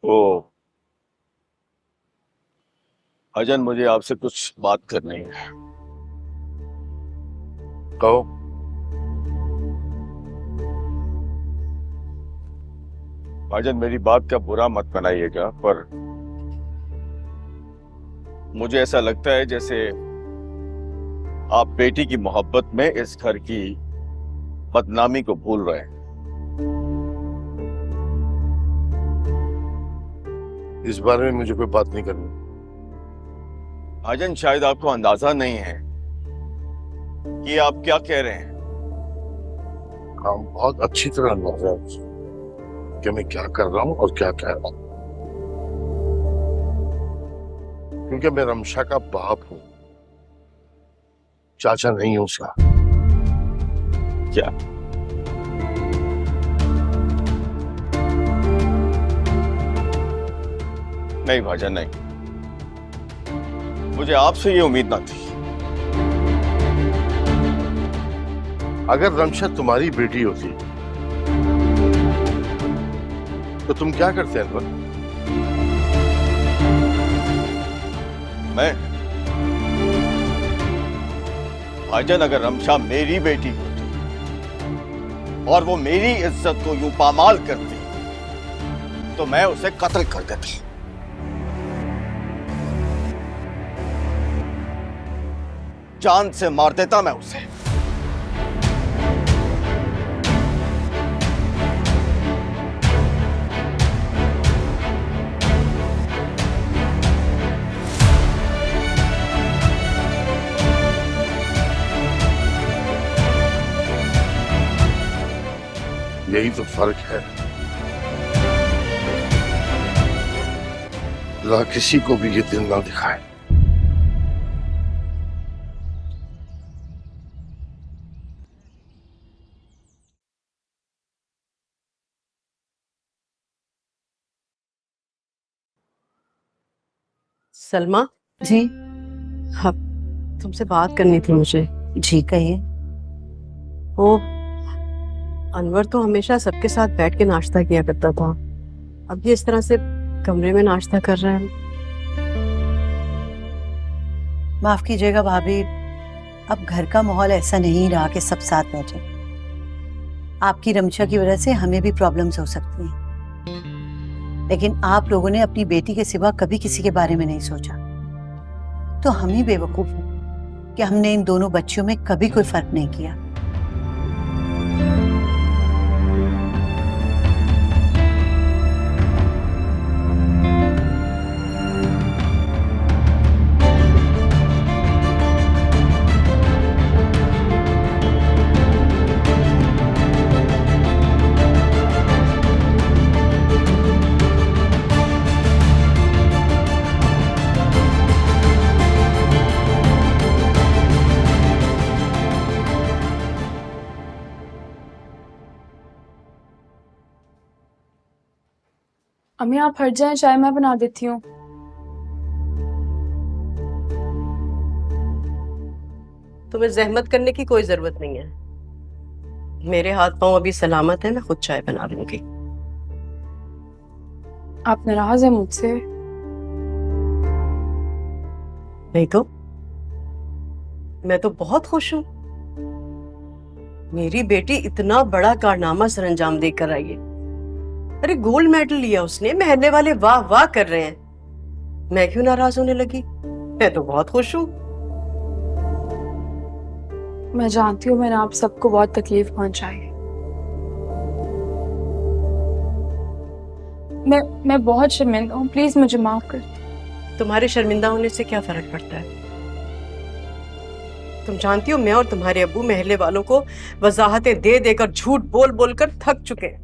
ओ अजन, मुझे आपसे कुछ बात करनी है। कहो। भाईजान, मेरी बात का बुरा मत बनाइएगा, पर मुझे ऐसा लगता है जैसे आप बेटी की मोहब्बत में इस घर की बदनामी को भूल रहे हैं। इस बारे में मुझे कोई बात नहीं करनी। भाईजान, शायद आपको अंदाजा नहीं है कि आप क्या कह रहे हैं। काम बहुत अच्छी तरह अंदाजा है मुझे कि मैं क्या कर रहा हूँ और क्या कह रहा हूँ, क्योंकि मैं रमशा का बाप हूँ, चाचा नहीं हूँ उसका। क्या? नहीं भाईजान, नहीं। मुझे आपसे ये उम्मीद ना थी। अगर रमशा तुम्हारी बेटी होती तो तुम क्या करते अनवर? मैं भाईजान, अगर रमशा मेरी बेटी होती और वो मेरी इज्जत को यूं पामाल करती तो मैं उसे कत्ल कर देता। जान से मार देता मैं उसे। यही तो फर्क है। अल्लाह किसी को भी ये दिन ना दिखाए। सलमा। जी। हाँ, तुमसे बात करनी थी मुझे। जी कहिए। वो अनवर तो हमेशा सबके साथ बैठ के नाश्ता किया करता था, अब ये इस तरह से कमरे में नाश्ता कर रहा है। माफ कीजिएगा भाभी, अब घर का माहौल ऐसा नहीं रहा कि सब साथ बैठे। आपकी रमशा की वजह से हमें भी प्रॉब्लम्स हो सकती हैं, लेकिन आप लोगों ने अपनी बेटी के सिवा कभी किसी के बारे में नहीं सोचा, तो हम ही बेवकूफ हैं कि हमने इन दोनों बच्चियों में कभी कोई फर्क नहीं किया। अम्मी आप हट जाएं, चाय मैं बना देती हूँ। तुम्हें जहमत करने की कोई जरूरत नहीं है, मेरे हाथ पांव अभी सलामत है, मैं खुद चाय बना लूंगी। आप नाराज हैं मुझसे? नहीं तो मैं तो बहुत खुश हूँ। मेरी बेटी इतना बड़ा कारनामा सर अंजाम देकर आई है। अरे गोल्ड मेडल लिया उसने, महल्ले वाले वाह वाह कर रहे हैं, मैं क्यों नाराज होने लगी? मैं तो बहुत खुश हूँ। मैं जानती हूँ मैंने आप सबको बहुत तकलीफ पहुंचाई है। मैं बहुत शर्मिंदा हूँ, प्लीज मुझे माफ कर दो। तुम्हारे शर्मिंदा होने से क्या फर्क पड़ता है? तुम जानती हो मैं और तुम्हारे अब्बू महल्ले वालों को वजाहतें दे देकर, झूठ बोल बोल कर थक चुके हैं।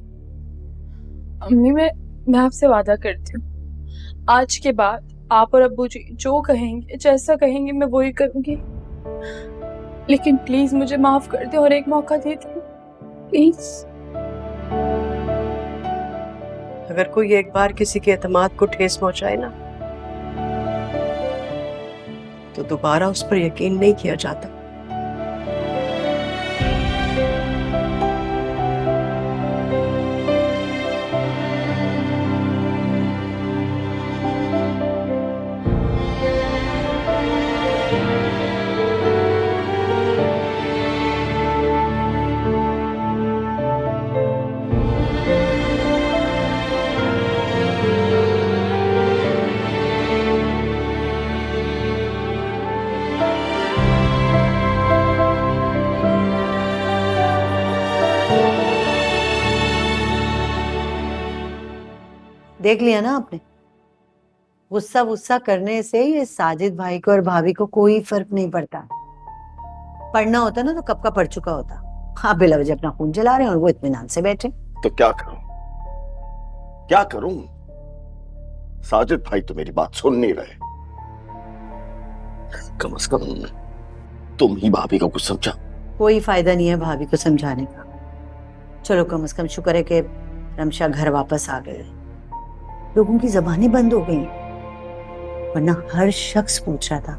अम्मी मैं आपसे वादा करती हूँ, आज के बाद आप और अब्बू जी जो कहेंगे, जैसा कहेंगे मैं वही करूंगी। लेकिन प्लीज मुझे माफ कर दे और एक मौका दे दे, प्लीज। अगर कोई एक बार किसी के एतमाद को ठेस पहुंचाए ना, तो दोबारा उस पर यकीन नहीं किया जाता। देख लिया ना आपने, गुस्सा वुस्सा करने से ये साजिद भाई को और भाभी को कोई फर्क नहीं पड़ता। पढ़ना होता ना तो कब का पढ़ चुका होता। आप बेला वजह अपना खून जला रहे हैं और वो इत्मीनान से बैठे। तो क्या करूं, क्या करूं? साजिद भाई तो मेरी बात सुन नहीं रहे। कम से कम तुम ही भाभी को कुछ समझा। कोई फायदा नहीं है भाभी को समझाने का। चलो कम से कम शुक्र है कि रमशा घर वापस आ गए। लोगों की जबानें बंद हो गई, वरना हर शख्स पूछ रहा था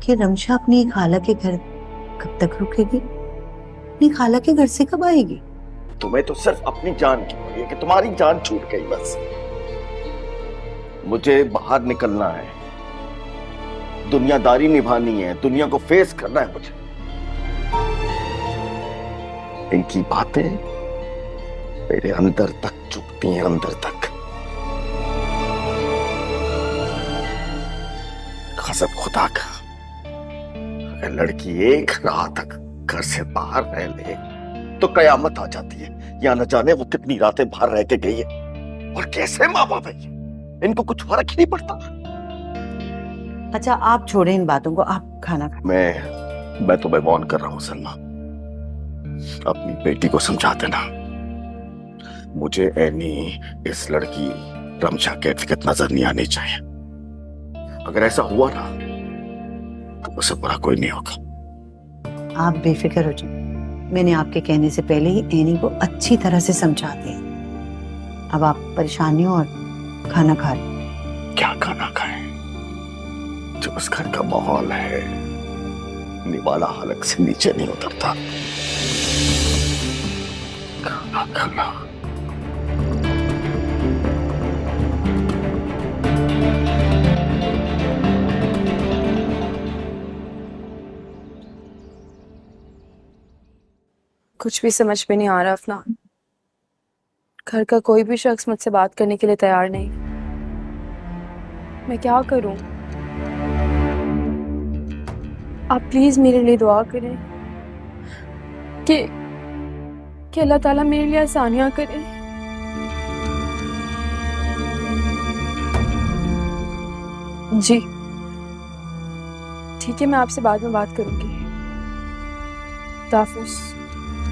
कि रमशा अपनी खाला के घर कब तक रुकेगी, अपनी खाला के घर से कब आएगी। तुम्हें तो सिर्फ अपनी जान की पड़ी है कि तुम्हारी जान छूट गई बस। मुझे बाहर निकलना है, दुनियादारी निभानी है, दुनिया को फेस करना है मुझे। इनकी बातें मेरे अंदर तक चुभती हैं, अंदर तक। कसम खुदा का, अगर लड़की एक रात तक घर से बाहर रह ले तो कयामत आ जाती है। या न जाने वो कितनी रातें बाहर रह के गई है और कैसे माँ बाप है, इनको कुछ फर्क ही नहीं पड़ता। अच्छा आप छोड़े इन बातों को, आप खाना खाएं। मैं तुम्हें वार्न कर रहा हूं सलमा, अपनी बेटी को समझा देना। मुझे एनी इस लड़की रमशा के इर्द नजर नहीं आनी चाहिए। अगर ऐसा हुआ ना तो मुझसे बुरा कोई नहीं होगा। आप बेफिक्र हो जाए, मैंने आपके कहने से पहले ही एनी को अच्छी तरह से समझा दिया। अब आप परेशान नहीं हो और खाना खा लें। क्या खाना खाएं? जो उस घर का माहौल है, निवाला हलक से नीचे नहीं उतरता। खाना खाना। कुछ भी समझ में नहीं आ रहा अफनान। घर का कोई भी शख्स मुझसे बात करने के लिए तैयार नहीं। मैं क्या करूं? आप प्लीज मेरे लिए दुआ करें कि अल्लाह ताला मेरे लिए आसानियां करे। जी ठीक है, मैं आपसे बाद में बात करूंगी। खुदा हाफिज़।